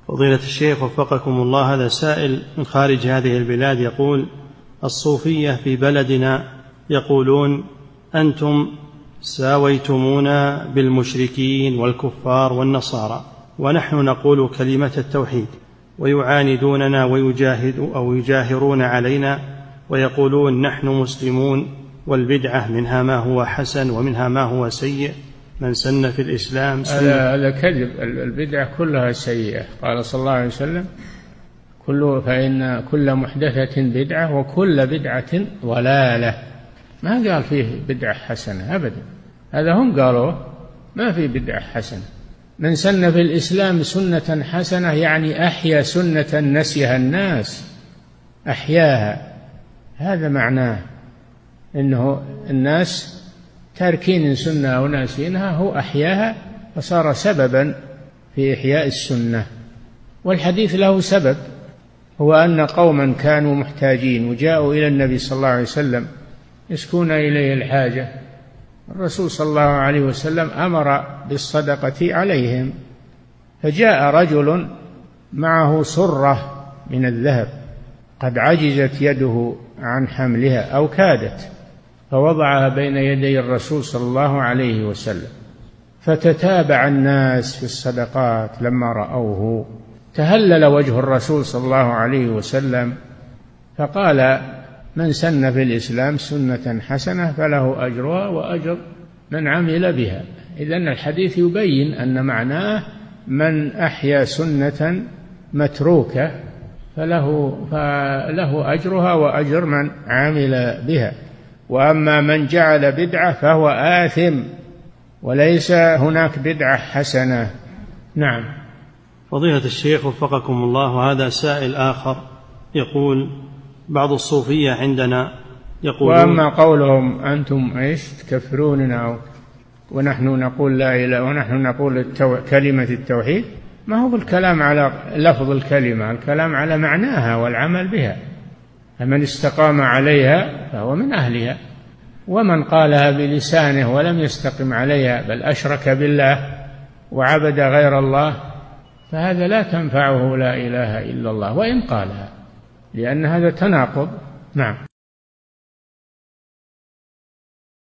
فضيلة الشيخ وفقكم الله، هذا سائل من خارج هذه البلاد يقول: الصوفية في بلدنا يقولون أنتم ساويتمونا بالمشركين والكفار والنصارى، ونحن نقول كلمة التوحيد، ويعاندوننا ويجاهرون علينا ويقولون نحن مسلمون، والبدعة منها ما هو حسن ومنها ما هو سيء، من سن في الإسلام سنة. هذا كذب، البدعة كلها سيئة. قال صلى الله عليه وسلم: فإن كل محدثة بدعة وكل بدعة ضلالة. ما قال فيه بدعة حسنة أبدا، هذا هم قالوا ما في بدعة حسنة. من سن في الإسلام سنة حسنة يعني أحيا سنة نسيها الناس، أحياها. هذا معناه إنه الناس تاركين سنة أو ناسينها، هو أحياها فصار سببا في إحياء السنة. والحديث له سبب، هو أن قوما كانوا محتاجين وجاءوا إلى النبي صلى الله عليه وسلم يشكون إليه الحاجة. الرسول صلى الله عليه وسلم أمر بالصدقة عليهم، فجاء رجل معه سرة من الذهب قد عجزت يده عن حملها أو كادت، فوضعها بين يدي الرسول صلى الله عليه وسلم، فتتابع الناس في الصدقات. لما رأوه تهلل وجه الرسول صلى الله عليه وسلم فقال: من سن في الإسلام سنة حسنة فله أجرها وأجر من عمل بها. إذن الحديث يبين أن معناه من أحيا سنة متروكة فله أجرها وأجر من عمل بها، وأما من جعل بدعة فهو آثم، وليس هناك بدعة حسنة. نعم. فضيلة الشيخ وفقكم الله، هذا سائل آخر يقول: بعض الصوفية عندنا يقولون، وأما قولهم أنتم تكفروننا ونحن نقول لا إله ونحن نقول كلمة التوحيد، ما هو بالكلام على لفظ الكلمة، الكلام على معناها والعمل بها. فمن استقام عليها فهو من أهلها، ومن قالها بلسانه ولم يستقم عليها بل أشرك بالله وعبد غير الله فهذا لا تنفعه لا إله إلا الله وإن قالها، لأن هذا تناقض. نعم.